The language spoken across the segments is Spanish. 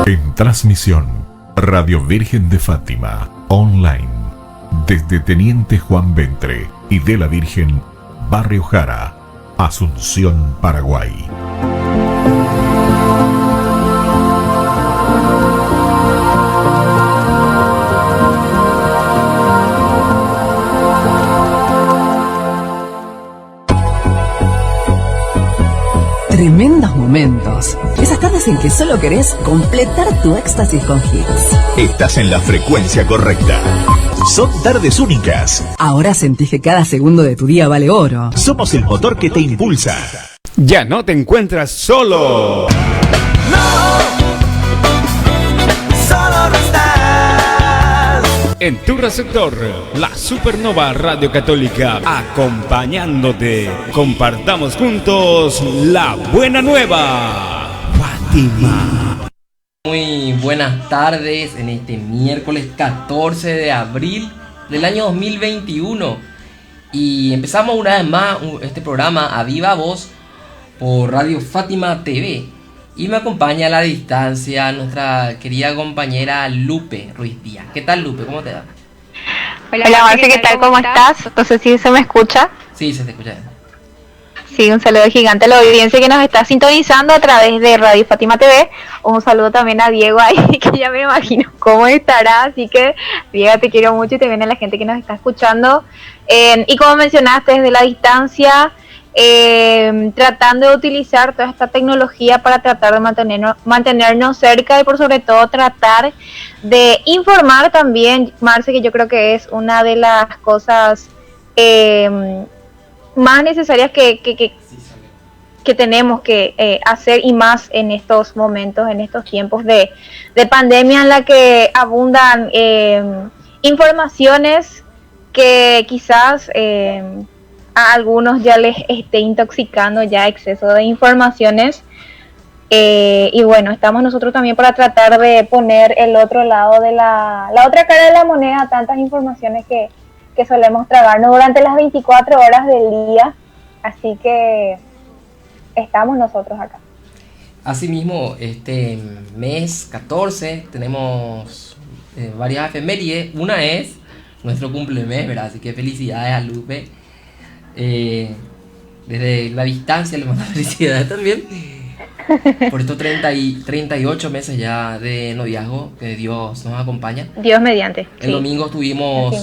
En transmisión, Radio Virgen de Fátima, online, desde Teniente Juan Ventre y de la Virgen, Barrio Jara, Asunción, Paraguay. Tremendos momentos. Esas tardes en que solo querés completar tu éxtasis con hits. Estás en la frecuencia correcta. Son tardes únicas. Ahora sentís que cada segundo de tu día vale oro. Somos el motor que te impulsa. Ya no te encuentras solo. Solo no estás. En tu receptor, la Supernova Radio Católica, acompañándote. Compartamos juntos la buena nueva. Fátima. Muy buenas tardes en este miércoles 14 de abril del año 2021. Y empezamos una vez más este programa a viva voz por Radio Fátima TV. Y me acompaña a la distancia nuestra querida compañera Lupe Ruiz Díaz. ¿Qué tal, Lupe? ¿Cómo te va? Hola Marce, ¿qué tal? ¿Cómo estás? No sé si se me escucha. Sí, se te escucha bien. Sí, un saludo gigante a la audiencia que nos está sintonizando a través de Radio Fátima TV. Un saludo también a Diego ahí, que ya me imagino cómo estará. Así que, Diego, te quiero mucho y también a la gente que nos está escuchando. Y como mencionaste, desde la distancia, tratando de utilizar toda esta tecnología para tratar de mantenernos cerca y por sobre todo tratar de informar también, Marce, que yo creo que es una de las cosas más necesarias que tenemos que hacer, y más en estos momentos, en estos tiempos de pandemia en la que abundan informaciones que quizás a algunos ya les esté intoxicando ya exceso de informaciones, y bueno, estamos nosotros también para tratar de poner el otro lado de la otra cara de la moneda a tantas informaciones que solemos tragarnos durante las 24 horas del día, así que estamos nosotros acá. Asimismo, este mes 14 tenemos varias efemérides. Una es nuestro cumplemes, ¿verdad? Así que felicidades a Lupe. Desde la distancia le mando felicidades también por estos 38 meses ya de noviazgo, que Dios nos acompaña. Dios mediante. El domingo estuvimos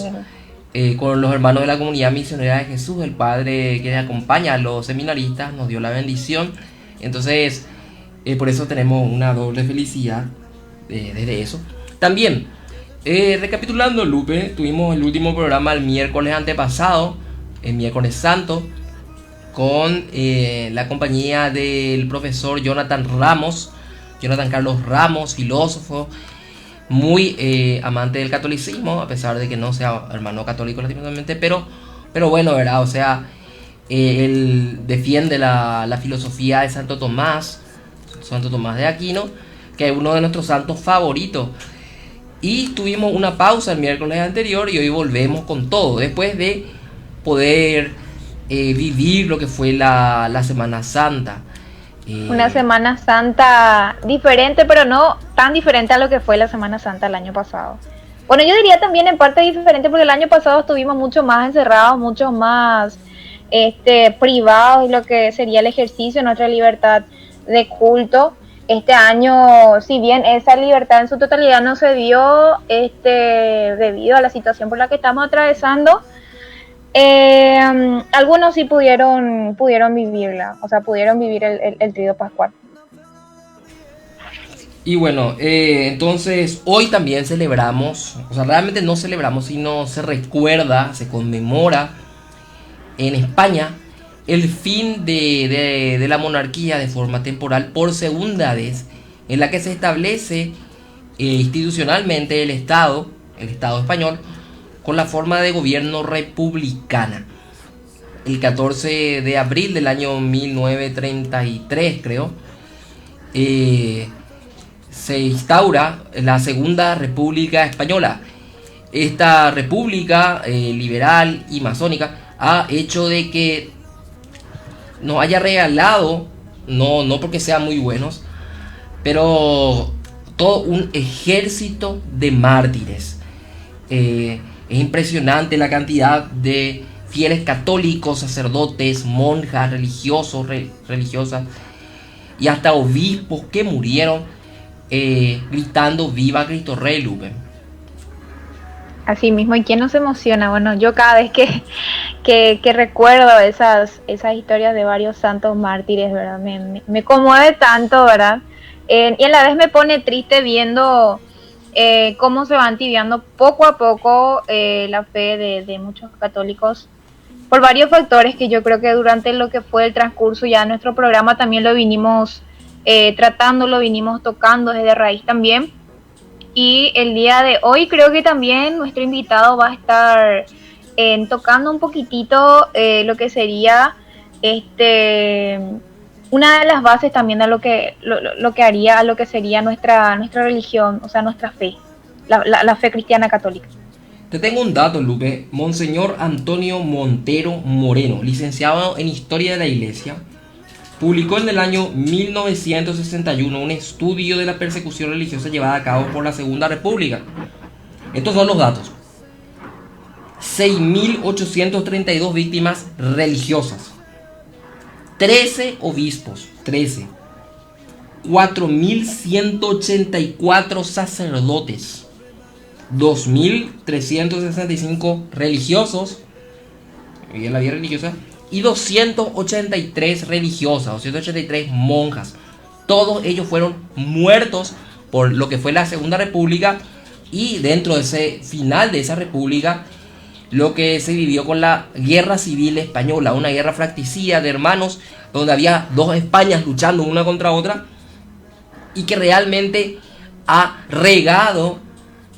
con los hermanos de la Comunidad Misionera de Jesús, el Padre que acompaña a los seminaristas, nos dio la bendición. Entonces, por eso tenemos una doble felicidad desde eso. También, recapitulando, Lupe, tuvimos el último programa el miércoles antepasado, el miércoles santo, con la compañía del profesor Jonathan Carlos Ramos, filósofo, muy amante del catolicismo, a pesar de que no sea hermano católico lastimosamente, pero bueno, ¿verdad? O sea, él defiende la filosofía de Santo Tomás de Aquino, que es uno de nuestros santos favoritos. Y tuvimos una pausa el miércoles anterior y hoy volvemos con todo, después de poder vivir lo que fue la Semana Santa. Una Semana Santa diferente, pero no tan diferente a lo que fue la Semana Santa el año pasado. Bueno, yo diría también en parte diferente porque el año pasado estuvimos mucho más encerrados, mucho más privados de lo que sería el ejercicio de nuestra libertad de culto. Este año, si bien esa libertad en su totalidad no se dio debido a la situación por la que estamos atravesando, algunos sí pudieron vivirla, o sea, pudieron vivir el tríodo pascual. Y bueno, entonces hoy también celebramos, o sea, realmente no celebramos, sino se recuerda, se conmemora en España el fin de la monarquía de forma temporal por segunda vez, en la que se establece institucionalmente el Estado español con la forma de gobierno republicana. El 14 de abril del año 1933, creo, se instaura la Segunda República Española. Esta república liberal y masónica ha hecho de que nos haya regalado, no porque sean muy buenos, pero todo un ejército de mártires. Es impresionante la cantidad de fieles católicos, sacerdotes, monjas, religiosos, religiosas y hasta obispos que murieron gritando viva Cristo Rey, Lupe. Así mismo, ¿y quién no se emociona? Bueno, yo cada vez que recuerdo esas historias de varios santos mártires, ¿verdad? Me conmueve tanto, ¿verdad? Y a la vez me pone triste viendo cómo se va entibiando poco a poco la fe de muchos católicos por varios factores que yo creo que durante lo que fue el transcurso ya de nuestro programa también lo vinimos tratando, lo vinimos tocando desde raíz también. Y el día de hoy creo que también nuestro invitado va a estar tocando un poquitito lo que sería una de las bases también de lo que haría a lo que sería nuestra religión, o sea, nuestra fe, la fe cristiana católica. Te tengo un dato, Lupe. Monseñor Antonio Montero Moreno, licenciado en Historia de la Iglesia, publicó en el año 1961 un estudio de la persecución religiosa llevada a cabo por la Segunda República. Estos son los datos: 6.832 víctimas religiosas, 13 obispos, 4.184 sacerdotes, 2.365 religiosos, en la vida religiosa, y 283 religiosas, 283 monjas. Todos ellos fueron muertos por lo que fue la Segunda República, y dentro de ese final de esa república, lo que se vivió con la Guerra Civil Española, una guerra fratricida de hermanos, donde había dos Españas luchando una contra otra, y que realmente ha regado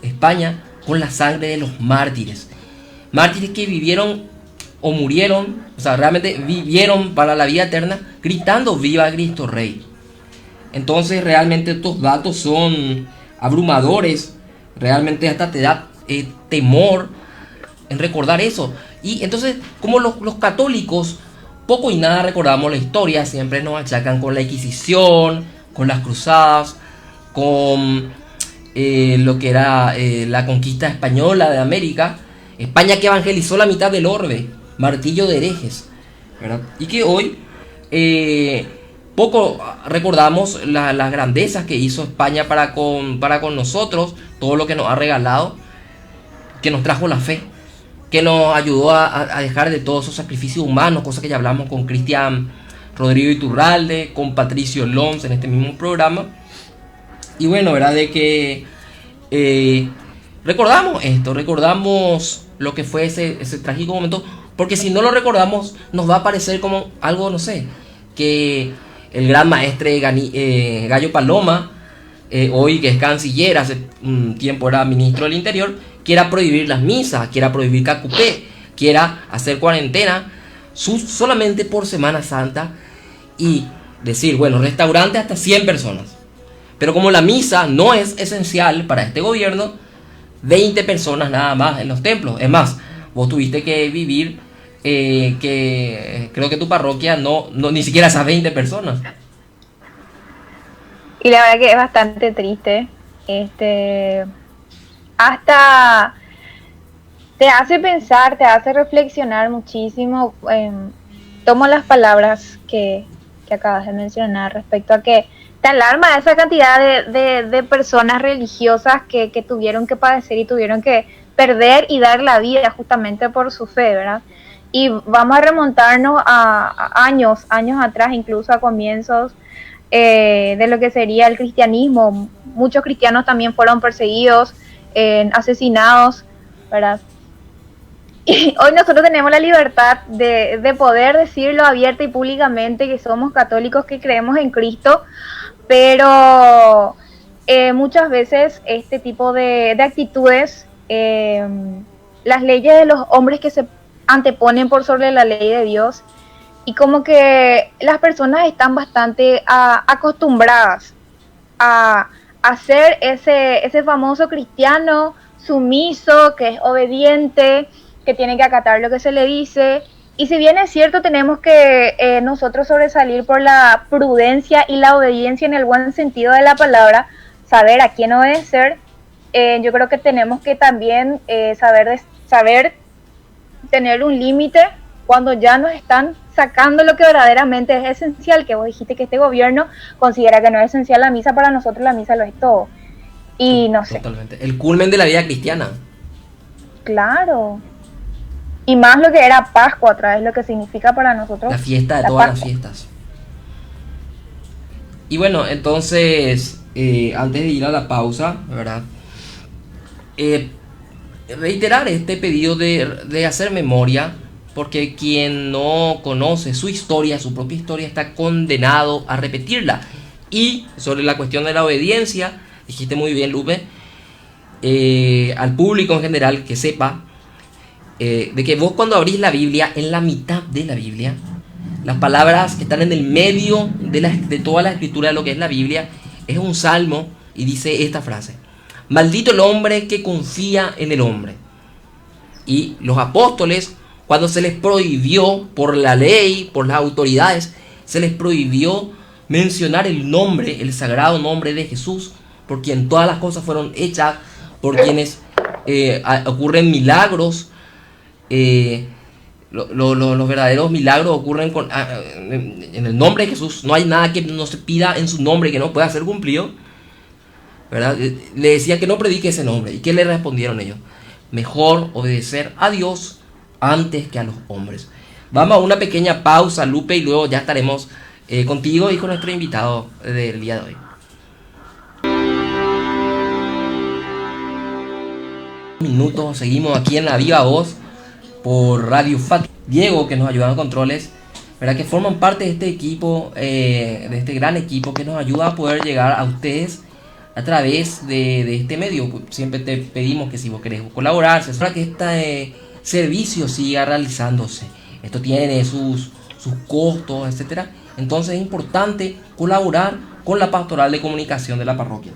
España con la sangre de los mártires. Mártires que vivieron o murieron, o sea, realmente vivieron para la vida eterna gritando viva Cristo Rey. Entonces realmente estos datos son abrumadores, realmente hasta te da temor en recordar eso. Y entonces, como los católicos poco y nada recordamos la historia, siempre nos achacan con la Inquisición, con las cruzadas, con lo que era la conquista española de América, España que evangelizó la mitad del orbe, martillo de herejes, ¿verdad? Y que hoy poco recordamos las grandezas que hizo España para con nosotros, todo lo que nos ha regalado, que nos trajo la fe, que nos ayudó a dejar de todos esos sacrificios humanos, cosas que ya hablamos con Cristian Rodrigo Iturralde, con Patricio Lons en este mismo programa. Y bueno, ¿verdad? De que recordamos esto, recordamos lo que fue ese trágico momento, porque si no lo recordamos nos va a parecer como algo, no sé, que el gran maestre Gallo Paloma, hoy que es canciller, hace un tiempo era ministro del Interior, quiera prohibir las misas, quiera prohibir Cacupé, quiera hacer cuarentena solamente por Semana Santa y decir, bueno, restaurante hasta 100 personas. Pero como la misa no es esencial para este gobierno, 20 personas nada más en los templos. Es más, vos tuviste que vivir que creo que tu parroquia no ni siquiera esas 20 personas. Y la verdad que es bastante triste. Hasta te hace pensar, te hace reflexionar muchísimo. Tomo las palabras que acabas de mencionar respecto a que te alarma esa cantidad de personas religiosas que tuvieron que padecer y tuvieron que perder y dar la vida justamente por su fe, ¿verdad? Y vamos a remontarnos a años atrás, incluso a comienzos de lo que sería el cristianismo. Muchos cristianos también fueron perseguidos, asesinados, ¿verdad? Y hoy nosotros tenemos la libertad de poder decirlo abierta y públicamente que somos católicos, que creemos en Cristo, pero muchas veces este tipo de actitudes, las leyes de los hombres que se anteponen por sobre la ley de Dios, y como que las personas están bastante acostumbradas a ser ese famoso cristiano sumiso, que es obediente, que tiene que acatar lo que se le dice. Y si bien es cierto, tenemos que nosotros sobresalir por la prudencia y la obediencia en el buen sentido de la palabra, saber a quién obedecer, yo creo que tenemos que también saber tener un límite cuando ya nos están sacando lo que verdaderamente es esencial, que vos dijiste que este gobierno considera que no es esencial la misa. Para nosotros la misa lo es todo. Y no sé. Totalmente. El culmen de la vida cristiana. Claro. Y más lo que era Pascua, otra vez lo que significa para nosotros. La fiesta de la todas Pascua. las fiestas. Y bueno, entonces, antes de ir a la pausa, ¿verdad? Reiterar este pedido de hacer memoria, porque quien no conoce su historia, su propia historia, está condenado a repetirla. Y sobre la cuestión de la obediencia, dijiste muy bien, Lupe, al público en general que sepa de que vos cuando abrís la Biblia, en la mitad de la Biblia, las palabras que están en el medio de toda la escritura de lo que es la Biblia, es un salmo y dice esta frase: maldito el hombre que confía en el hombre. Y los apóstoles, cuando se les prohibió por la ley, por las autoridades, se les prohibió mencionar el nombre, el sagrado nombre de Jesús, por quien todas las cosas fueron hechas, por quienes ocurren milagros. Los verdaderos milagros ocurren en el nombre de Jesús. No hay nada que no se pida en su nombre que no pueda ser cumplido, ¿verdad? Le decían que no predique ese nombre. ¿Y qué le respondieron ellos? Mejor obedecer a Dios antes que a los hombres. Vamos a una pequeña pausa, Lupe, y luego ya estaremos contigo y con nuestro invitado del día de hoy. Minutos, seguimos aquí en la viva voz por Radio Fátima. Diego, que nos ayuda en controles, ¿verdad? Que forman parte de este equipo, de este gran equipo que nos ayuda a poder llegar a ustedes a través de este medio. Siempre te pedimos que si vos querés colaborar, para que este servicio siga realizándose. Esto tiene sus costos, etcétera. Entonces es importante colaborar con la pastoral de comunicación de la parroquia.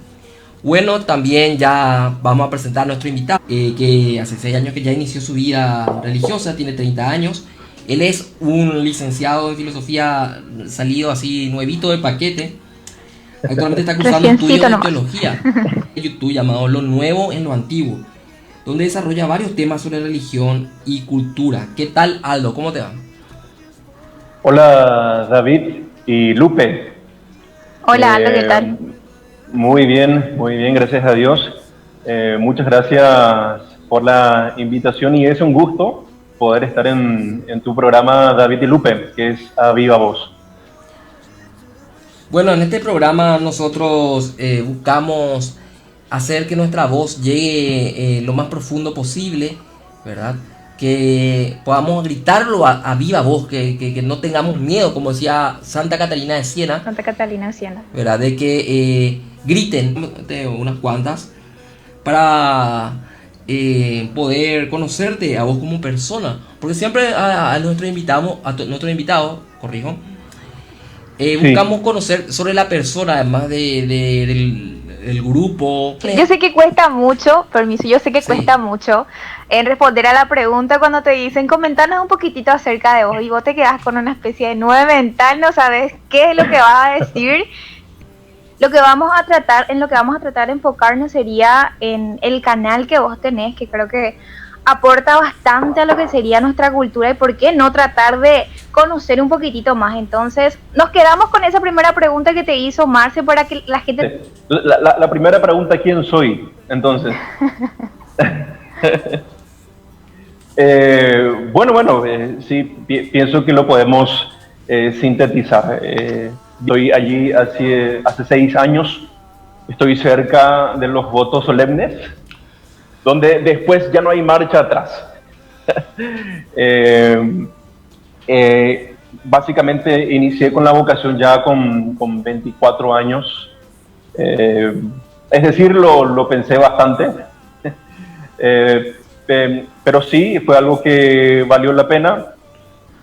Bueno, también ya vamos a presentar a nuestro invitado, que hace 6 años que ya inició su vida religiosa, tiene 30 años. Él es un licenciado en filosofía salido así nuevito de paquete. Actualmente está cursando estudios de teología en YouTube llamado Lo Nuevo en lo Antiguo, donde desarrolla varios temas sobre religión y cultura. ¿Qué tal, Aldo? ¿Cómo te va? Hola, David y Lupe. Hola, Aldo, ¿qué tal? Muy bien, gracias a Dios. Muchas gracias por la invitación y es un gusto poder estar en tu programa, David y Lupe, que es A Viva Voz. Bueno, en este programa nosotros buscamos hacer que nuestra voz llegue lo más profundo posible, ¿verdad? Que podamos gritarlo a viva voz, que no tengamos miedo, como decía Santa Catalina de Siena. Santa Catalina de Siena. ¿Verdad? De que griten unas cuantas para poder conocerte a vos como persona. Porque siempre a nuestro invitado, buscamos conocer sobre la persona, además del grupo. Yo sé que cuesta mucho, cuesta mucho en responder a la pregunta cuando te dicen comentanos un poquitito acerca de vos y vos te quedas con una especie de nube mental, no sabes qué es lo que vas a decir. En lo que vamos a tratar de enfocarnos sería en el canal que vos tenés, que creo que aporta bastante a lo que sería nuestra cultura y por qué no tratar de conocer un poquitito más. Entonces, nos quedamos con esa primera pregunta que te hizo Marce para que la gente... La primera pregunta, ¿quién soy? Entonces... sí, pienso que lo podemos sintetizar. Estoy allí hace 6 años, estoy cerca de los votos solemnes, donde después ya no hay marcha atrás. Básicamente inicié con la vocación ya con 24 años, es decir, lo pensé bastante, pero sí, fue algo que valió la pena.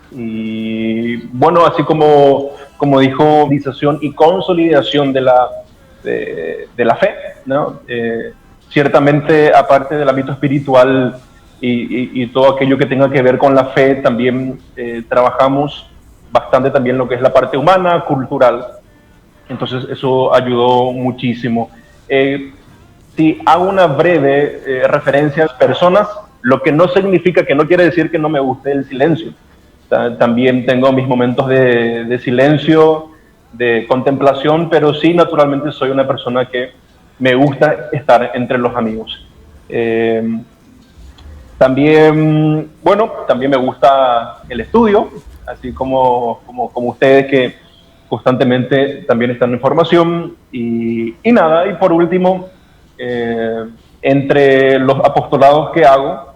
Y bueno, así como dijo, organización y consolidación de la fe, ¿no? Ciertamente, aparte del ámbito espiritual y todo aquello que tenga que ver con la fe, también trabajamos bastante también lo que es la parte humana, cultural. Entonces eso ayudó muchísimo. si hago una breve referencia a personas, lo que no significa, que no quiere decir que no me guste el silencio. También tengo mis momentos de silencio, de contemplación, pero sí, naturalmente soy una persona que me gusta estar entre los amigos. También, bueno, también me gusta el estudio, así como ustedes que constantemente también están en formación. Y nada, y por último, entre los apostolados que hago,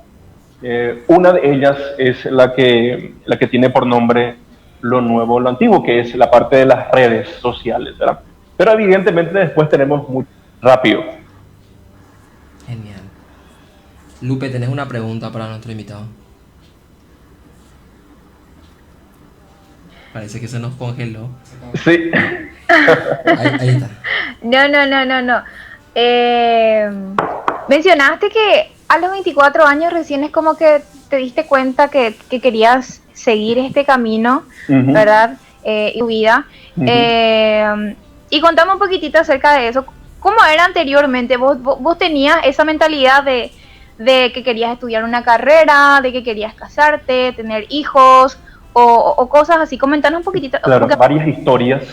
una de ellas es la que tiene por nombre Lo Nuevo, Lo Antiguo, que es la parte de las redes sociales, ¿verdad? Pero evidentemente después tenemos muy rápido. Genial. Lupe, ¿tenés una pregunta para nuestro invitado? Parece que se nos congeló. Sí. Ahí está. No. Mencionaste que a los 24 años recién es como que te diste cuenta que querías seguir este camino, ¿verdad? Y tu vida. Y contame un poquitito acerca de eso. ¿Cómo era anteriormente? ¿Vos tenías esa mentalidad de que querías estudiar una carrera, de que querías casarte, tener hijos o cosas así? Comentanos un poquitito. Claro, varias historias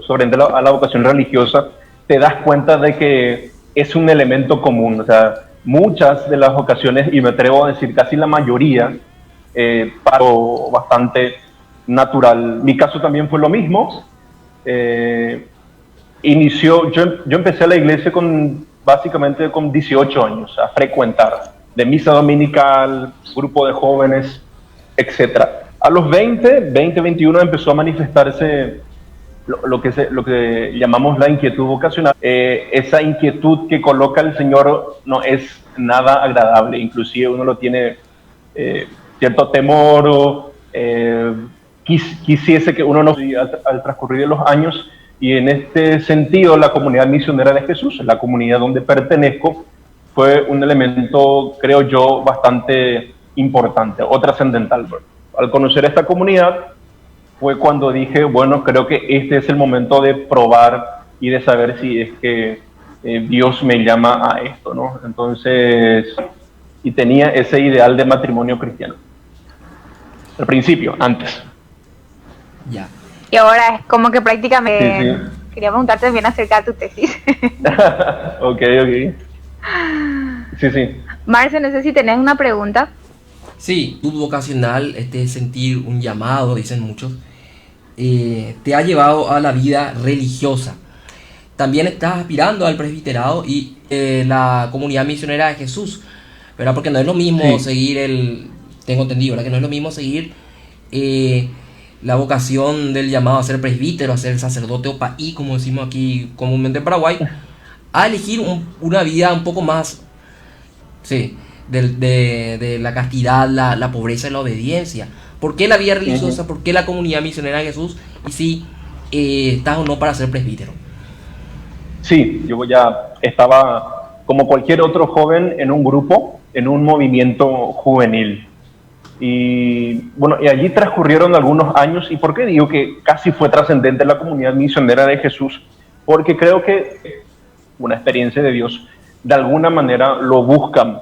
sobre a la vocación religiosa. Te das cuenta de que es un elemento común. O sea, muchas de las ocasiones, y me atrevo a decir casi la mayoría, paro bastante natural. Mi caso también fue lo mismo. Yo empecé a la iglesia básicamente con 18 años, a frecuentar, de misa dominical, grupo de jóvenes, etc. A los 21 empezó a manifestarse lo que llamamos la inquietud vocacional. Esa inquietud que coloca el Señor no es nada agradable, inclusive uno lo tiene cierto temor o quisiese que uno no al transcurrir de los años. Y en este sentido, la comunidad misionera de Jesús, la comunidad donde pertenezco, fue un elemento, creo yo, bastante importante o trascendental. Al conocer esta comunidad, fue cuando dije, bueno, creo que este es el momento de probar y de saber si es que Dios me llama a esto, ¿no? Entonces, y tenía ese ideal de matrimonio cristiano. Al principio, antes. Ya. Y ahora es como que prácticamente... Sí. Quería preguntarte bien acerca de tu tesis. Ok. Sí. Marce, no sé si tenés una pregunta. Sí, tu vocacional, sentir un llamado, dicen muchos, te ha llevado a la vida religiosa. También estás aspirando al presbiterado y la comunidad misionera de Jesús, ¿verdad? Porque no es lo mismo seguir tengo entendido, ¿verdad? Que no es lo mismo seguir la vocación del llamado a ser presbítero, a ser sacerdote o paí, como decimos aquí comúnmente en Paraguay, a elegir una vida un poco más, de la castidad, la pobreza y la obediencia. ¿Por qué la vida religiosa? ¿Por qué la comunidad misionera de Jesús? Y si estás o no para ser presbítero. Sí, yo ya estaba, como cualquier otro joven, en un grupo, en un movimiento juvenil. Y bueno, y allí transcurrieron algunos años. ¿Y por qué digo que casi fue trascendente la comunidad misionera de Jesús? Porque creo que una experiencia de Dios, de alguna manera lo buscan.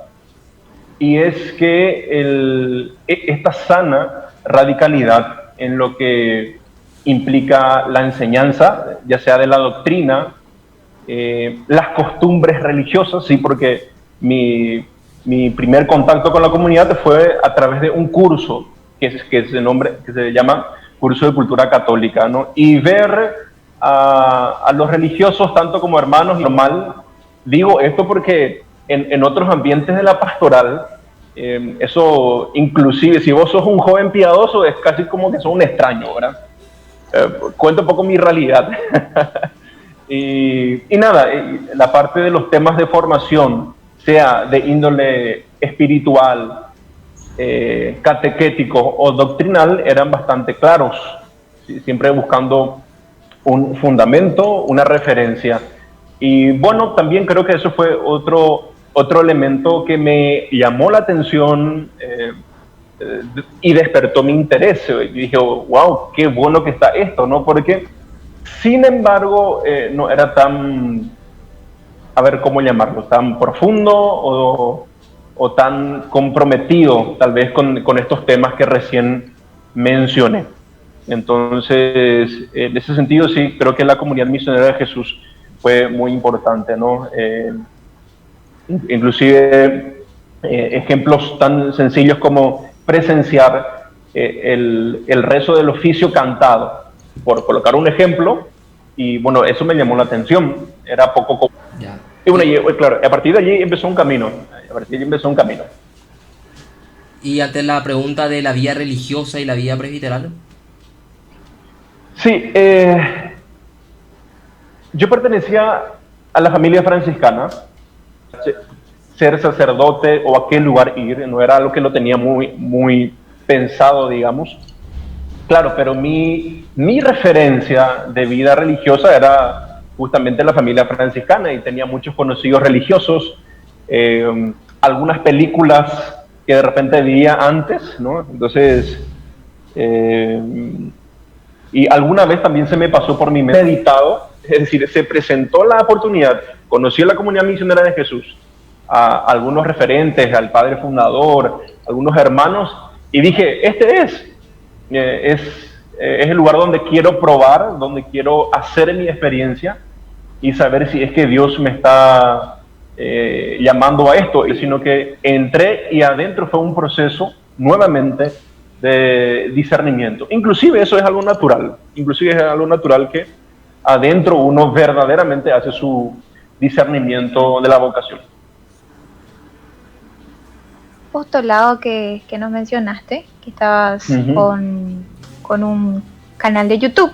Y es que esta sana radicalidad en lo que implica la enseñanza, ya sea de la doctrina, las costumbres religiosas, sí, porque mi primer contacto con la comunidad fue a través de un curso que se llama Curso de Cultura Católica, ¿no? Y ver a los religiosos tanto como hermanos, normal. Digo esto porque en otros ambientes de la pastoral, eso inclusive si vos sos un joven piadoso es casi como que sos un extraño, ¿verdad? Cuento un poco mi realidad. y nada, la parte de los temas de formación, sea de índole espiritual, catequético o doctrinal, eran bastante claros, ¿sí? Siempre buscando un fundamento, una referencia. Y bueno, también creo que eso fue otro elemento que me llamó la atención y despertó mi interés. Y dije, wow, qué bueno que está esto, ¿no? Porque, sin embargo, no era tan a ver cómo llamarlo, tan profundo o tan comprometido tal vez con estos temas que recién mencioné. Entonces, en ese sentido sí, creo que la comunidad misionera de Jesús fue muy importante, ¿no? Inclusive ejemplos tan sencillos como presenciar el rezo del oficio cantado, por colocar un ejemplo, y bueno, eso me llamó la atención, era poco común. Ya. Y bueno, claro, a partir de allí empezó un camino, Y ante la pregunta de la vida religiosa y la vida presbiteral. Sí, yo pertenecía a la familia franciscana. Ser sacerdote o a qué lugar ir no era algo que lo tenía muy pensado, digamos. Claro, pero mi referencia de vida religiosa era justamente la familia franciscana y tenía muchos conocidos religiosos, algunas películas que de repente veía antes, ¿no? Entonces, y alguna vez también se me pasó por mi mente meditado, es decir, se presentó la oportunidad, conocí a la comunidad misionera de Jesús, a algunos referentes, al padre fundador, algunos hermanos, y dije, este es el lugar donde quiero probar, donde quiero hacer mi experiencia y saber si es que Dios me está llamando a esto, sino que entré y adentro fue un proceso nuevamente de discernimiento. Inclusive eso es algo natural, que adentro uno verdaderamente hace su discernimiento de la vocación. Apostolado que nos mencionaste, que estabas con un canal de YouTube.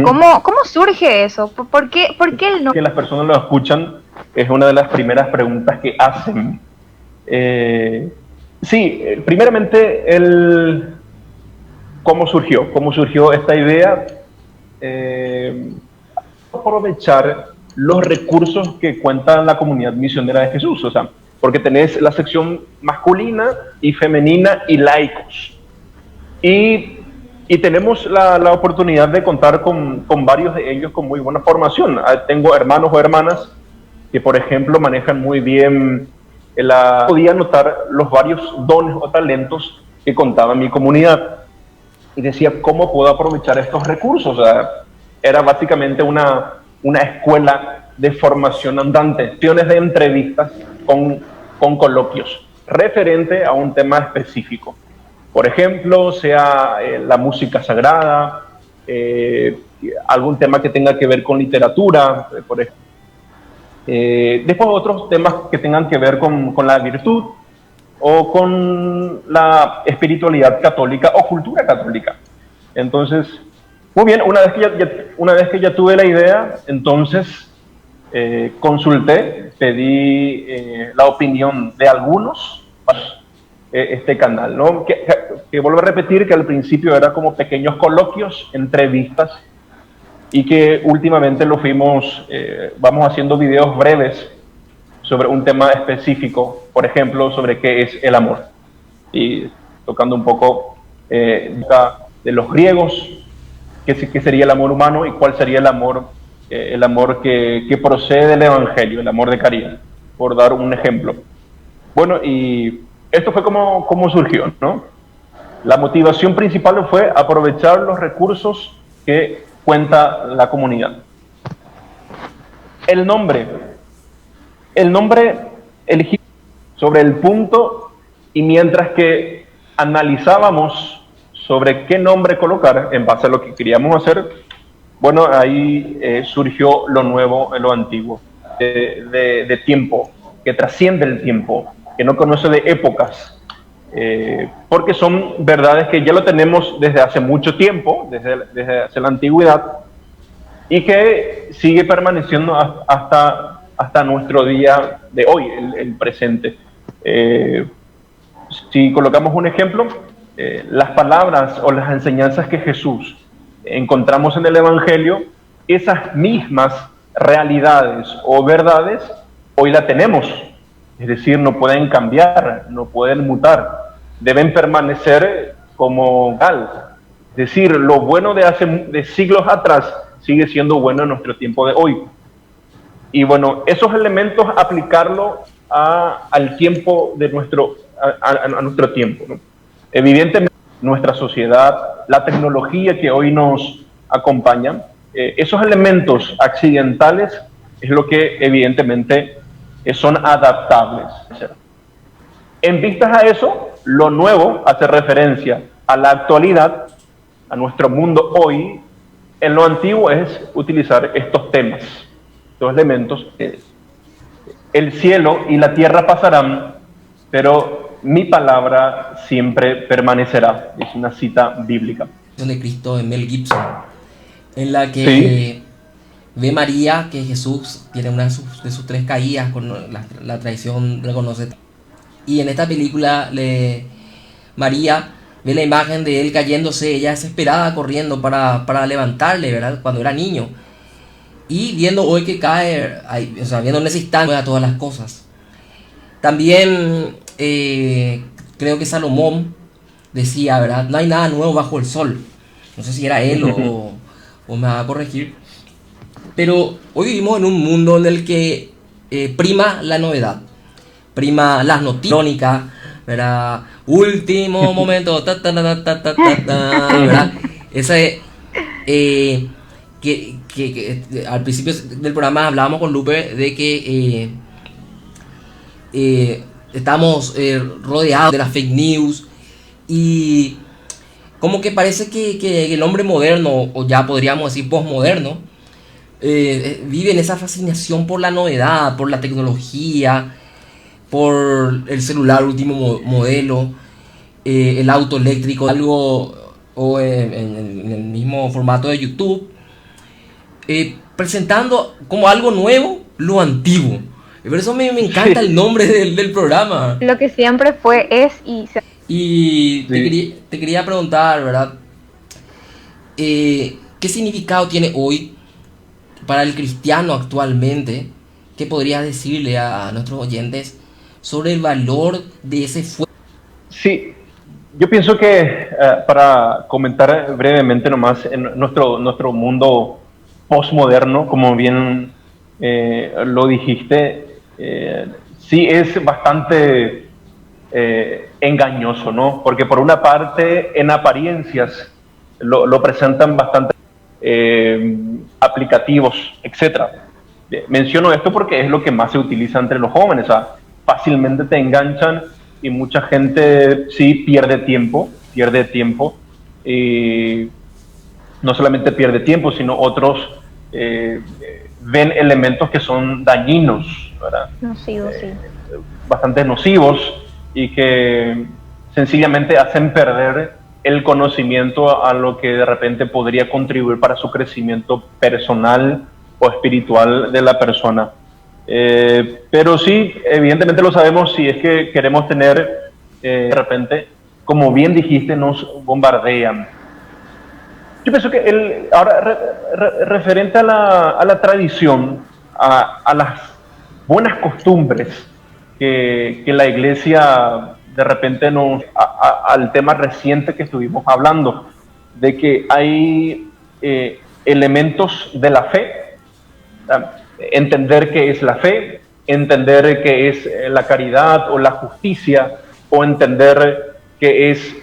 ¿Cómo surge eso? ¿Por qué el no? Que las personas lo escuchan es una de las primeras preguntas que hacen. Sí, primeramente, ¿cómo surgió esta idea? Aprovechar los recursos que cuenta la comunidad misionera de Jesús, o sea, porque tenés la sección masculina y femenina y laicos. Y tenemos la oportunidad de contar con varios de ellos con muy buena formación. Tengo hermanos o hermanas que, por ejemplo, manejan muy bien podía notar los varios dones o talentos que contaba mi comunidad. Y decía, ¿cómo puedo aprovechar estos recursos? O sea, era básicamente una escuela de formación andante, sesiones de entrevistas con coloquios referente a un tema específico. Por ejemplo, sea la música sagrada, algún tema que tenga que ver con literatura, por ejemplo. Después otros temas que tengan que ver con la virtud o con la espiritualidad católica o cultura católica. Entonces, muy bien, una vez que ya tuve la idea, entonces consulté, pedí la opinión de algunos para este canal, ¿no? Que vuelvo a repetir que al principio era como pequeños coloquios, entrevistas, y que últimamente vamos haciendo videos breves sobre un tema específico, por ejemplo, sobre qué es el amor, y tocando un poco de los griegos, qué sería el amor humano y cuál sería el amor que procede del Evangelio, el amor de caridad, por dar un ejemplo. Bueno, y esto fue como surgió, ¿no? La motivación principal fue aprovechar los recursos que cuenta la comunidad. El nombre elegí sobre el punto, y mientras que analizábamos sobre qué nombre colocar en base a lo que queríamos hacer, bueno, ahí surgió lo nuevo en lo antiguo, de tiempo, que trasciende el tiempo, que no conoce de épocas, porque son verdades que ya lo tenemos desde hace mucho tiempo, desde hace la antigüedad, y que sigue permaneciendo hasta nuestro día de hoy, el presente. Si colocamos un ejemplo, las palabras o las enseñanzas que Jesús encontramos en el Evangelio, esas mismas realidades o verdades, hoy la tenemos. Es decir, no pueden cambiar, no pueden mutar, deben permanecer como tal. Es decir, lo bueno de siglos atrás sigue siendo bueno en nuestro tiempo de hoy. Y bueno, esos elementos aplicarlo al tiempo de a nuestro tiempo, ¿no? Evidentemente, nuestra sociedad, la tecnología que hoy nos acompaña, esos elementos accidentales es lo que evidentemente son adaptables. En vistas a eso, lo nuevo hace referencia a la actualidad, a nuestro mundo hoy. En lo antiguo es utilizar estos temas, estos elementos. El cielo y la tierra pasarán, pero mi palabra siempre permanecerá. Es una cita bíblica. De Cristo de Mel Gibson, en la que Sí. ve María que Jesús tiene una de sus tres caídas, con la tradición reconoce. Y en esta película María ve la imagen de él cayéndose, ella desesperada corriendo para levantarle, ¿verdad? Cuando era niño. Y viendo hoy que cae, o sea, viendo en ese instante a todas las cosas. También creo que Salomón decía, ¿verdad? No hay nada nuevo bajo el sol. No sé si era él o me va a corregir. Pero hoy vivimos en un mundo en el que prima la novedad, prima las noticias, ¿verdad? Último momento, ¿verdad? Ese que al principio del programa hablábamos con Lupe de que estamos rodeados de las fake news, y como que parece que el hombre moderno, o ya podríamos decir postmoderno, vive en esa fascinación por la novedad, por la tecnología, por el celular último modelo, el auto eléctrico, algo, o en el mismo formato de YouTube, presentando como algo nuevo lo antiguo. Y por eso me encanta el nombre del programa. Lo que siempre fue, es Y te quería preguntar, ¿verdad? ¿Qué significado tiene hoy para el cristiano actualmente? ¿Qué podrías decirle a nuestros oyentes sobre el valor de ese fuego? Sí, yo pienso que para comentar brevemente nomás, en nuestro mundo postmoderno, como bien lo dijiste, sí es bastante engañoso, ¿no? Porque por una parte, en apariencias, lo presentan bastante aplicativos, etcétera. Menciono esto porque es lo que más se utiliza entre los jóvenes. O sea, fácilmente te enganchan y mucha gente sí pierde tiempo. No solamente pierde tiempo, sino otros ven elementos que son dañinos, ¿verdad? nocivo, sí. Bastante nocivos, y que sencillamente hacen perder el conocimiento a lo que de repente podría contribuir para su crecimiento personal o espiritual de la persona. Pero sí, evidentemente lo sabemos, si es que queremos tener, de repente, como bien dijiste, nos bombardean. Yo pienso que ahora referente a la tradición, a las buenas costumbres que la iglesia de repente al tema reciente que estuvimos hablando, de que hay elementos de la fe, entender qué es la fe, entender qué es la caridad o la justicia, o entender qué es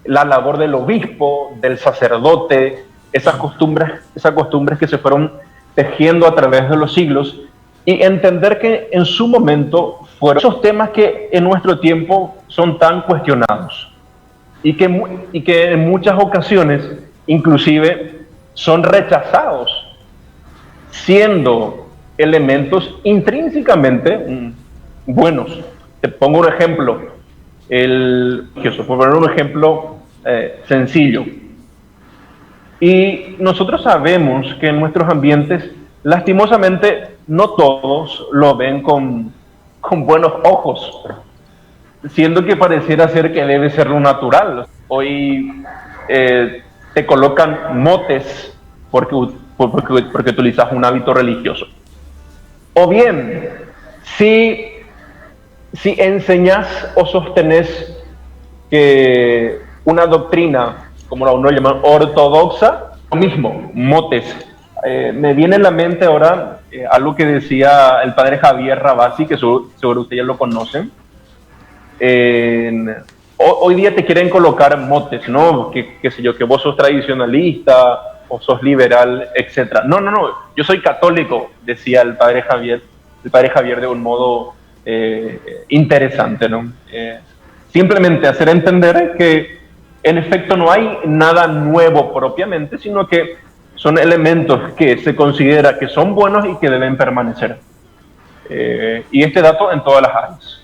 la labor del obispo, del sacerdote, esas costumbres que se fueron tejiendo a través de los siglos, y entender que en su momento fueron esos temas que en nuestro tiempo son tan cuestionados y que en muchas ocasiones inclusive son rechazados, siendo elementos intrínsecamente buenos. Te pongo un ejemplo, por poner un ejemplo sencillo. Y nosotros sabemos que en nuestros ambientes, lastimosamente, no todos lo ven con buenos ojos, siendo que pareciera ser que debe ser lo natural. Hoy te colocan motes porque utilizas un hábito religioso. O bien, si enseñas o sostenés que una doctrina, como uno llama ortodoxa, lo mismo, motes Me viene en la mente ahora algo que decía el padre Javier Rabasi, que seguro ustedes ya lo conocen. Hoy día te quieren colocar motes, ¿no? Qué sé yo, que vos sos tradicionalista o sos liberal, etcétera. No, yo soy católico, decía el padre Javier de un modo interesante, ¿no? Simplemente hacer entender que en efecto no hay nada nuevo propiamente, sino que son elementos que se considera que son buenos y que deben permanecer. Y este dato en todas las áreas.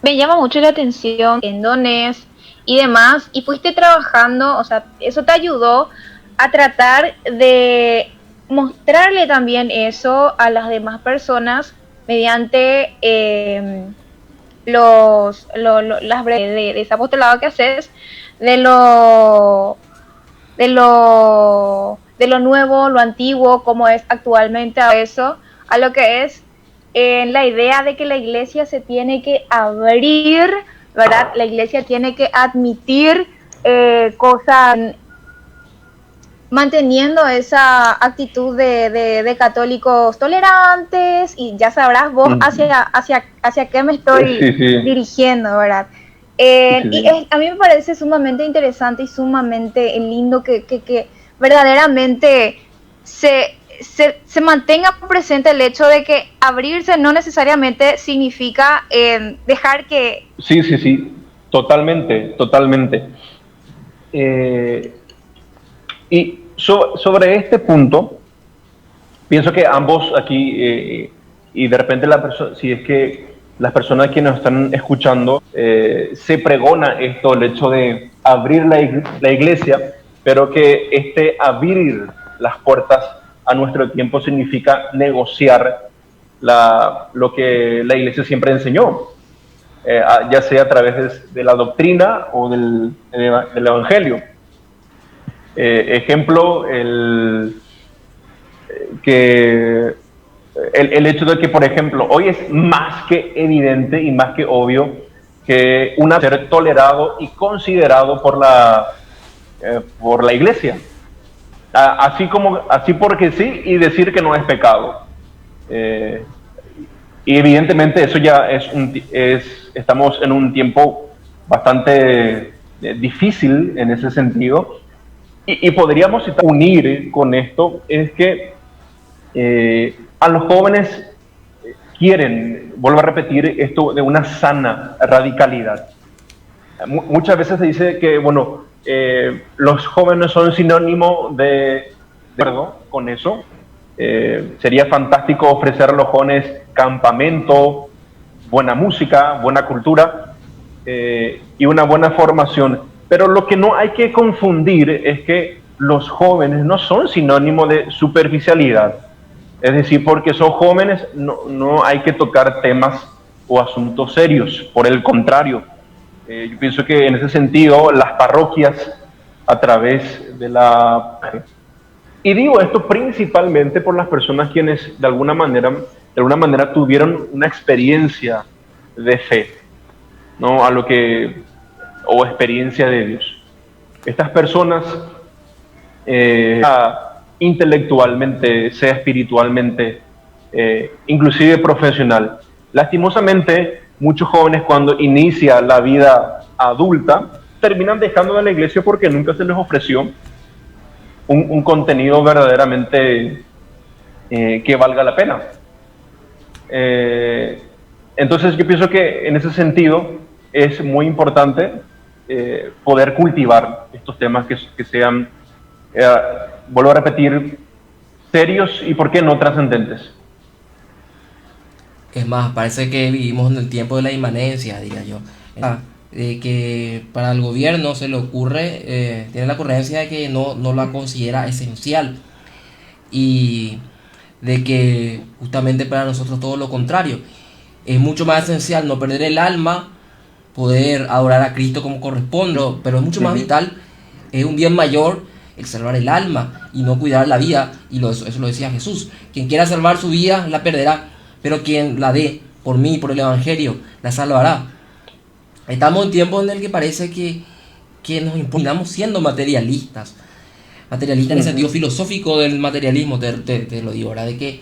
Me llama mucho la atención tendones y demás, y fuiste trabajando, o sea, eso te ayudó a tratar de mostrarle también eso a las demás personas mediante las de ese apostolado que haces, de lo nuevo, lo antiguo, como es actualmente a eso, a lo que es la idea de que la iglesia se tiene que abrir, ¿verdad? La iglesia tiene que admitir cosas, manteniendo esa actitud de católicos tolerantes, y ya sabrás vos hacia qué me estoy dirigiendo, ¿verdad? Y a mí me parece sumamente interesante y sumamente lindo que verdaderamente se mantenga presente el hecho de que abrirse no necesariamente significa dejar que... Sí, totalmente. Y sobre este punto, pienso que ambos aquí, y de repente si es que las personas que nos están escuchando, se pregona esto, el hecho de abrir la iglesia, pero que abrir las puertas a nuestro tiempo significa negociar lo que la iglesia siempre enseñó, ya sea a través de la doctrina o del evangelio. Ejemplo, el hecho de que, por ejemplo, hoy es más que evidente y más que obvio que ser tolerado y considerado por la iglesia, así porque sí, y decir que no es pecado. Y evidentemente eso ya estamos en un tiempo bastante difícil en ese sentido. Y podríamos unir con esto, es que a los jóvenes vuelvo a repetir esto, de una sana radicalidad. Muchas veces se dice que, bueno, los jóvenes son sinónimo de acuerdo con eso. Sería fantástico ofrecer a los jóvenes campamento, buena música, buena cultura y una buena formación. Pero lo que no hay que confundir es que los jóvenes no son sinónimo de superficialidad. Es decir, porque son jóvenes no hay que tocar temas o asuntos serios. Por el contrario, yo pienso que en ese sentido las parroquias, a través de y digo esto principalmente por las personas quienes de alguna manera tuvieron una experiencia de fe, ¿no? O experiencia de Dios. Estas personas, sea intelectualmente, sea espiritualmente, inclusive profesional. Lastimosamente, muchos jóvenes cuando inicia la vida adulta terminan dejando de la iglesia porque nunca se les ofreció un contenido verdaderamente que valga la pena. Entonces yo pienso que en ese sentido es muy importante poder cultivar estos temas que sean, vuelvo a repetir, serios y por qué no trascendentes. Es más, parece que vivimos en el tiempo de la inmanencia, diría yo. De que para el gobierno se le ocurre, tiene la ocurrencia de que no la considera esencial, y de que justamente para nosotros todo lo contrario. Es mucho más esencial no perder el alma, poder adorar a Cristo como corresponde, pero es mucho más vital, es un bien mayor el salvar el alma y no cuidar la vida, y eso lo decía Jesús: quien quiera salvar su vida la perderá, pero quien la dé por mí, por el evangelio, la salvará. Estamos en tiempos en el que parece que que nos imponemos siendo materialistas. Materialista en el sentido filosófico del materialismo, te lo digo, ¿verdad? De que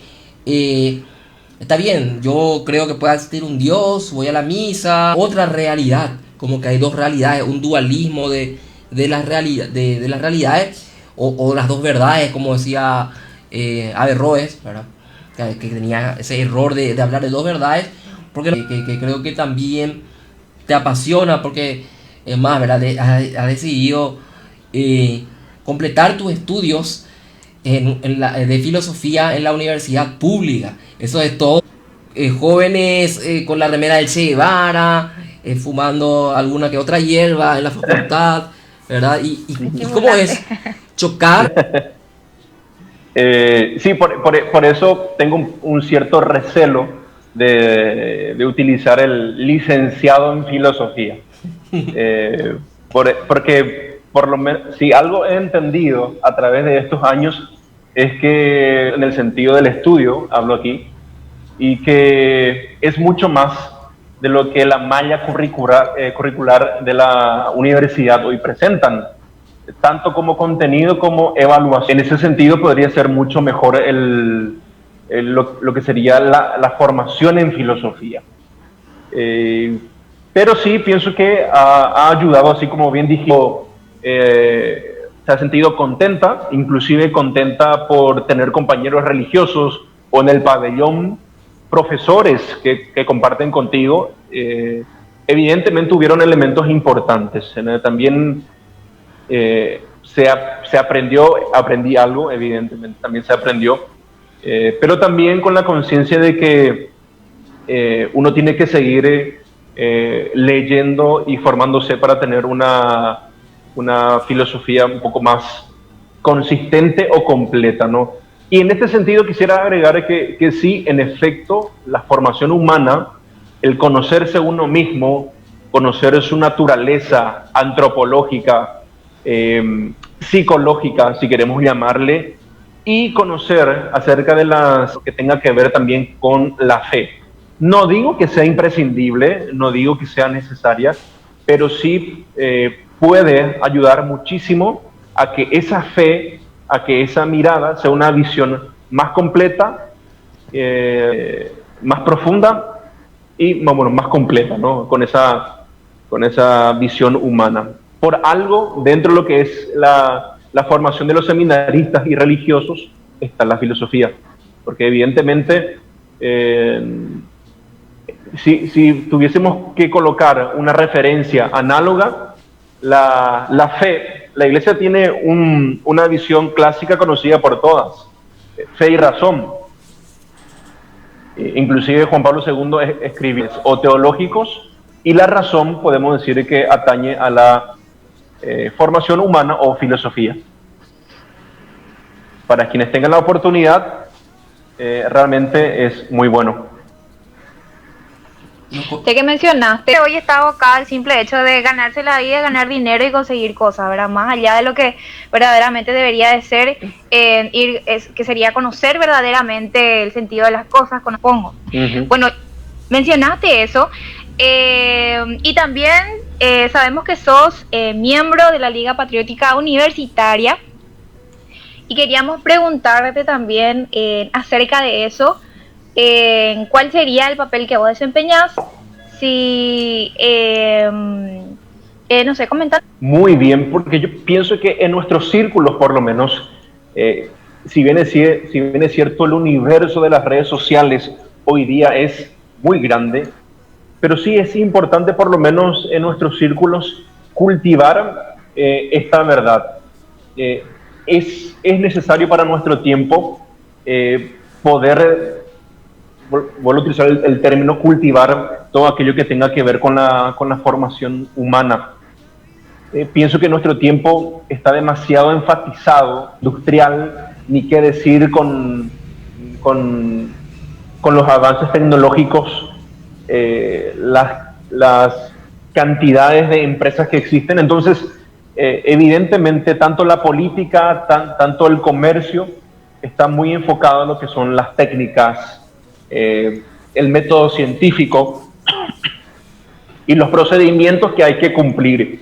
está bien, yo creo que puede existir un Dios, voy a la misa, otra realidad, como que hay dos realidades, un dualismo de las realidades, o las dos verdades, como decía Averroes, ¿verdad? Que tenía ese error de hablar de dos verdades, porque que creo que también te apasiona, porque es más, ¿verdad? Has decidido completar tus estudios de filosofía en la universidad pública. Eso es todo. Jóvenes con la remera del Che Guevara, fumando alguna que otra hierba en la facultad, ¿verdad? ¿Y cómo es chocar? Sí, por eso tengo un cierto recelo de utilizar el licenciado en filosofía. Porque por lo menos, si algo he entendido a través de estos años es que en el sentido del estudio, hablo aquí, y que es mucho más de lo que la malla curricular de la universidad hoy presentan, tanto como contenido como evaluación. En ese sentido podría ser mucho mejor lo que sería la formación en filosofía. Pero sí, pienso que ha ayudado, así como bien dijo, se ha sentido contenta, inclusive contenta por tener compañeros religiosos o en el pabellón profesores que comparten contigo. Evidentemente hubieron elementos importantes. También aprendí algo, evidentemente también se aprendió, pero también con la conciencia de que uno tiene que seguir leyendo y formándose para tener una filosofía un poco más consistente o completa, ¿no? Y en este sentido quisiera agregar que sí, en efecto, la formación humana, el conocerse uno mismo, conocer su naturaleza antropológica, psicológica, si queremos llamarle, y conocer acerca de las que tenga que ver también con la fe. No digo que sea imprescindible, no digo que sea necesaria, pero sí puede ayudar muchísimo a que esa fe, a que esa mirada sea una visión más completa, más profunda y más completa, ¿no? Con esa visión humana. Por algo, dentro de lo que es la formación de los seminaristas y religiosos, está la filosofía. Porque evidentemente, si tuviésemos que colocar una referencia análoga, la fe, la Iglesia tiene una visión clásica conocida por todas, fe y razón. Inclusive Juan Pablo II escribe o teológicos, y la razón podemos decir que atañe a la formación humana o filosofía. Para quienes tengan la oportunidad, realmente es muy bueno. Ya que mencionaste, hoy está abocado al simple hecho de ganarse la vida, ganar dinero y conseguir cosas, ¿verdad? Más allá de lo que verdaderamente debería de ser, que sería conocer verdaderamente el sentido de las cosas, pongo. Bueno, mencionaste eso, y también sabemos que sos miembro de la Liga Patriótica Universitaria, y queríamos preguntarte también acerca de eso. ¿Cuál sería el papel que vos desempeñás? Si, no sé, comentar. Muy bien, porque yo pienso que en nuestros círculos, por lo menos, si bien es cierto, el universo de las redes sociales hoy día es muy grande, pero sí es importante, por lo menos en nuestros círculos, cultivar esta verdad. Es necesario para nuestro tiempo poder, vuelvo a utilizar el término, cultivar todo aquello que tenga que ver con la formación humana. Pienso que nuestro tiempo está demasiado enfatizado, industrial, ni qué decir con los avances tecnológicos, las cantidades de empresas que existen. Entonces, evidentemente, tanto la política, tanto el comercio, está muy enfocado en lo que son las técnicas, el método científico y los procedimientos que hay que cumplir.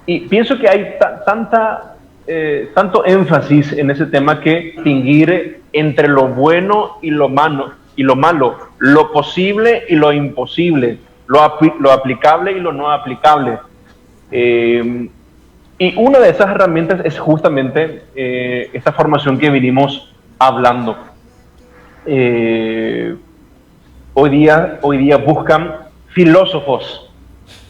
Y pienso que hay tanto énfasis en ese tema que distinguir entre lo bueno y lo malo, lo posible y lo imposible, lo aplicable y lo no aplicable. Y una de esas herramientas es justamente esta formación que venimos hablando. Hoy día buscan filósofos,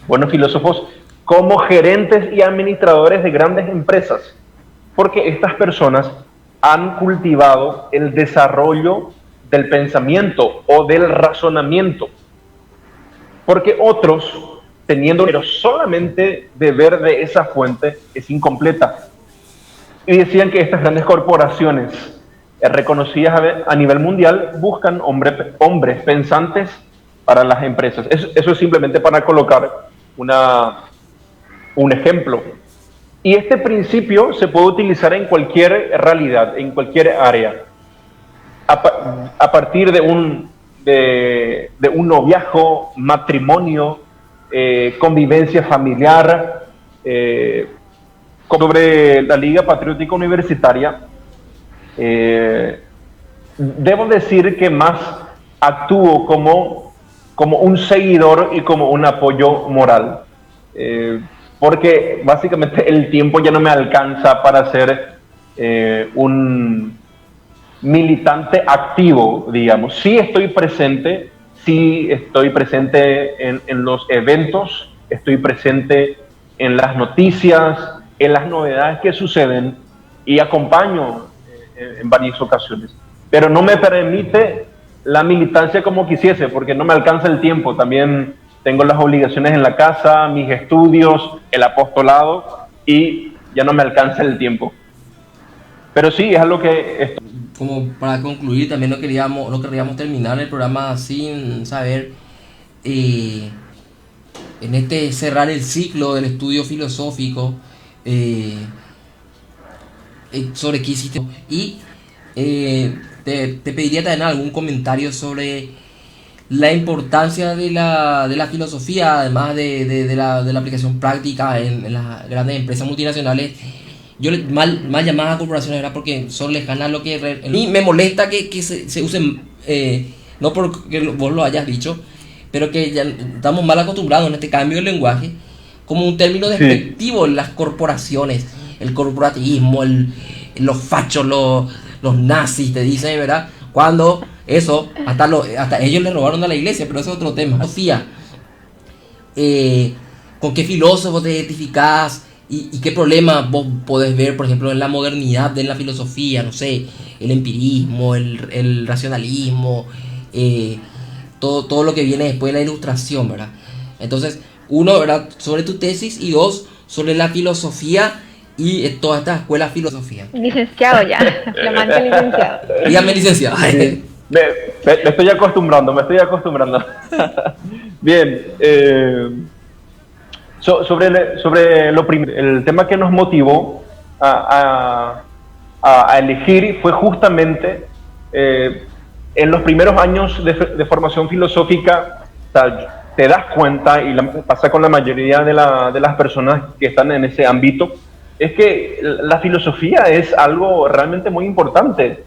buenos filósofos, como gerentes y administradores de grandes empresas, porque estas personas han cultivado el desarrollo del pensamiento o del razonamiento, porque otros, teniendo pero solamente beber de esa fuente, es incompleta. Y decían que estas grandes corporaciones reconocidas a nivel mundial buscan hombres pensantes para las empresas. Eso es simplemente para colocar un ejemplo. Y este principio se puede utilizar en cualquier realidad, en cualquier área. A partir de un noviazgo, matrimonio, convivencia familiar. Sobre la Liga Patriótica Universitaria, debo decir que más actúo como un seguidor y como un apoyo moral, porque básicamente el tiempo ya no me alcanza para ser un militante activo, digamos. Sí estoy presente en los eventos, estoy presente en las noticias, en las novedades que suceden, y acompaño en varias ocasiones, pero no me permite la militancia como quisiese, porque no me alcanza el tiempo. También tengo las obligaciones en la casa, mis estudios, el apostolado, y ya no me alcanza el tiempo. Pero sí, es algo que... Como para concluir, también no queríamos terminar el programa sin saber, en este cerrar el ciclo del estudio filosófico, sobre qué hiciste. Y te pediría también algún comentario sobre la importancia de la filosofía, además de la aplicación práctica en las grandes empresas multinacionales. Yo mal llamadas corporaciones, ¿verdad? Porque son lejanas a lo que... Y me molesta que se usen, no porque vos lo hayas dicho, pero que ya estamos mal acostumbrados en este cambio de lenguaje, como un término despectivo en las corporaciones. El corporativismo, los fachos, los nazis, te dicen, ¿verdad? Cuando eso, hasta ellos le robaron a la iglesia, pero eso es otro tema. Sofía, ¿con qué filósofo te identificás? ¿Y qué problemas vos podés ver, por ejemplo, en la modernidad de la filosofía? No sé, el empirismo, el racionalismo, todo lo que viene después de la ilustración, ¿verdad? Entonces, uno, ¿verdad?, sobre tu tesis, y dos, sobre la filosofía y toda esta escuela de filosofía. Licenciado ya, flamante licenciado. Dígame, licenciado. Me estoy acostumbrando. Bien, sobre lo primero, el tema que nos motivó a elegir fue justamente en los primeros años de formación filosófica. O sea, te das cuenta, y pasa con la mayoría de las personas que están en ese ámbito, es que la filosofía es algo realmente muy importante,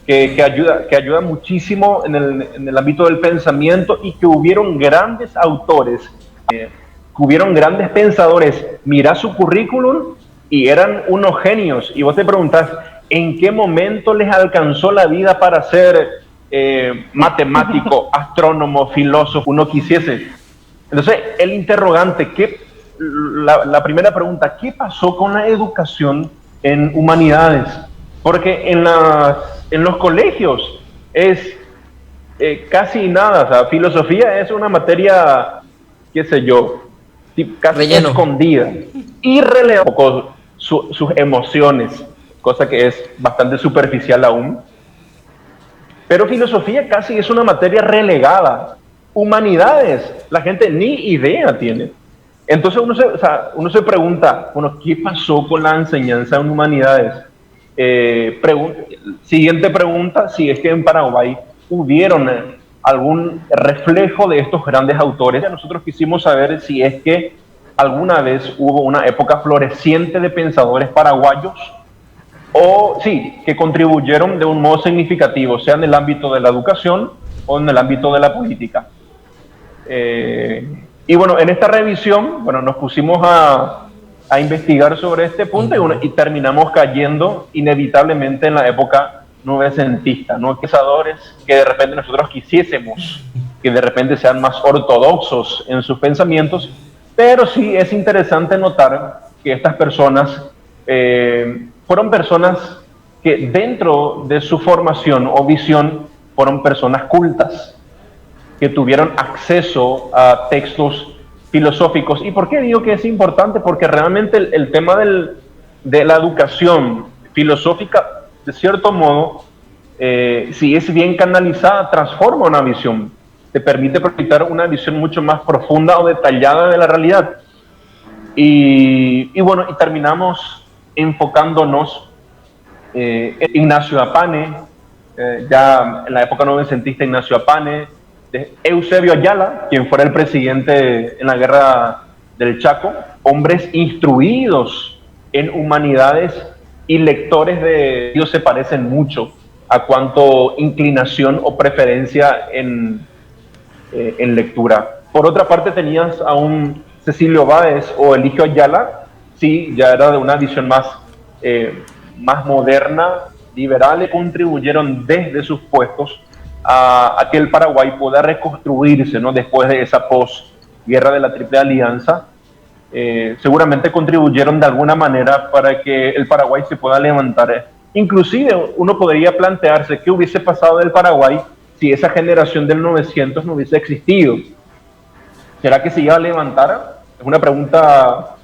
que ayuda muchísimo en el ámbito del pensamiento, y que hubieron grandes autores, que hubieron grandes pensadores. Mirá su currículum y eran unos genios, y vos te preguntás, ¿en qué momento les alcanzó la vida para ser matemático, astrónomo, filósofo, uno quisiese? Entonces, el interrogante, la primera pregunta, ¿qué pasó con la educación en humanidades? Porque en los colegios es casi nada. O sea, filosofía es una materia, qué sé yo, casi relleno, escondida, y releva un poco sus emociones, cosa que es bastante superficial aún. Pero filosofía casi es una materia relegada. Humanidades, la gente ni idea tiene. Entonces uno se pregunta, bueno, ¿qué pasó con la enseñanza en humanidades? Siguiente pregunta, si es que en Paraguay hubieron algún reflejo de estos grandes autores. Nosotros quisimos saber si es que alguna vez hubo una época floreciente de pensadores paraguayos, o sí, que contribuyeron de un modo significativo, sea en el ámbito de la educación o en el ámbito de la política. Y bueno, en esta revisión, bueno, nos pusimos a investigar sobre este punto y terminamos cayendo inevitablemente en la época novecentista, ¿no? Pensadores que de repente nosotros quisiésemos que de repente sean más ortodoxos en sus pensamientos, pero sí es interesante notar que estas personas fueron personas que dentro de su formación o visión fueron personas cultas, que tuvieron acceso a textos filosóficos. ¿Y por qué digo que es importante? Porque realmente el tema de la educación filosófica, de cierto modo, si es bien canalizada, transforma una visión, te permite proyectar una visión mucho más profunda o detallada de la realidad. Y bueno, y terminamos enfocándonos en Ignacio Apane, ya en la época novecentista, Ignacio Apane, de Eusebio Ayala, quien fuera el presidente en la guerra del Chaco, hombres instruidos en humanidades y lectores de Dios se parecen mucho a cuanto inclinación o preferencia en lectura. Por otra parte tenías a un Cecilio Báez o Eligio Ayala, sí, ya era de una visión más moderna, liberal, contribuyeron desde sus puestos a que el Paraguay pueda reconstruirse, ¿no? Después de esa posguerra de la Triple Alianza. Seguramente contribuyeron de alguna manera para que el Paraguay se pueda levantar. Inclusive uno podría plantearse qué hubiese pasado del Paraguay si esa generación del 900 no hubiese existido. ¿Será que se iba a levantar? Es una pregunta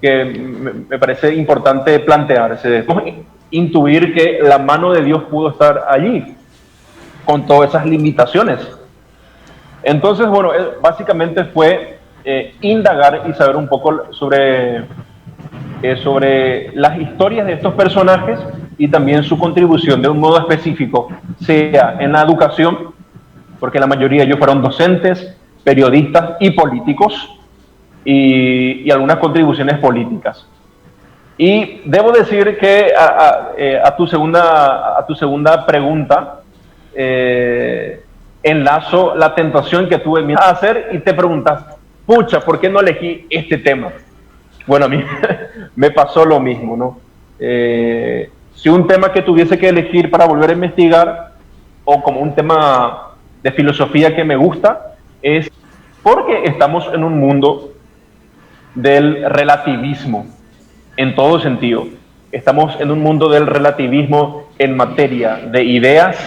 que me parece importante plantearse. Intuir que la mano de Dios pudo estar allí, con todas esas limitaciones. Entonces, bueno, básicamente fue indagar y saber un poco sobre las historias de estos personajes y también su contribución de un modo específico, sea en la educación, porque la mayoría de ellos fueron docentes, periodistas y políticos, y algunas contribuciones políticas. Y debo decir que a tu segunda pregunta, enlazo la tentación que tuve a hacer y te preguntas, pucha, ¿por qué no elegí este tema? Bueno, a mí me pasó lo mismo, ¿no? Si un tema que tuviese que elegir para volver a investigar, o como un tema de filosofía que me gusta, es porque estamos en un mundo del relativismo, en todo sentido. Estamos en un mundo del relativismo en materia de ideas,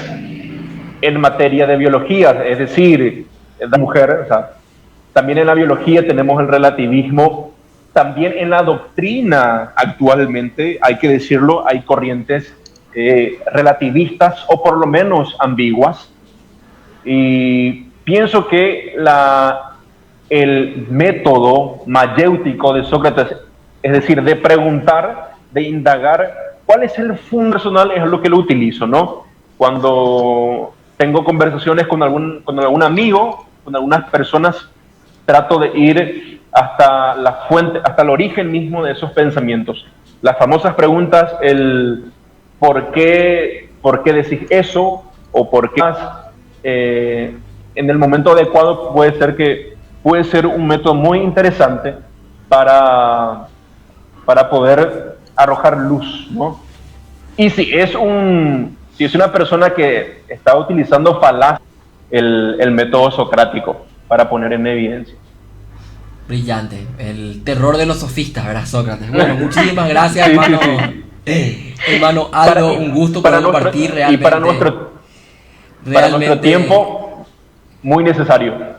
en materia de biología, es decir, la mujer, o sea, también en la biología tenemos el relativismo, también en la doctrina actualmente, hay que decirlo, hay corrientes relativistas o por lo menos ambiguas, y pienso que el método mayéutico de Sócrates, es decir, de preguntar, de indagar, ¿cuál es el fondo personal? Es lo que lo utilizo, ¿no? Cuando tengo conversaciones con algún amigo, con algunas personas, trato de ir hasta la fuente, hasta el origen mismo de esos pensamientos. Las famosas preguntas, el ¿por qué decís eso? O ¿por qué más? En el momento adecuado puede ser un método muy interesante para poder arrojar luz, ¿no? Y si es una persona que está utilizando falacia, el método socrático para poner en evidencia. Brillante, el terror de los sofistas, ¿verdad, Sócrates? Bueno, muchísimas gracias, sí, hermano. Sí. Hermano Aldo, un gusto poder compartir realmente. Y para nuestro tiempo, muy necesario.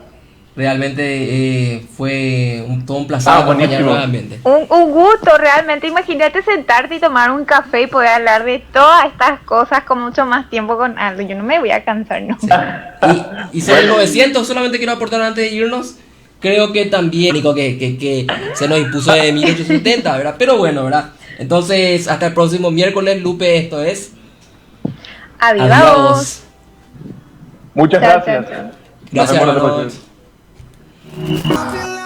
Realmente fue todo un placer acompañar nuevamente. Un gusto, realmente. Imagínate sentarte y tomar un café y poder hablar de todas estas cosas con mucho más tiempo con Aldo. Yo no me voy a cansar, ¿no? Sí. Y sobre el 900, solamente quiero aportar antes de irnos, creo que también que se nos impuso de 1870, ¿verdad? Pero bueno, ¿verdad? Entonces, hasta el próximo miércoles, Lupe, esto es... Adiós. Muchas gracias. Gracias, hermanos. I feel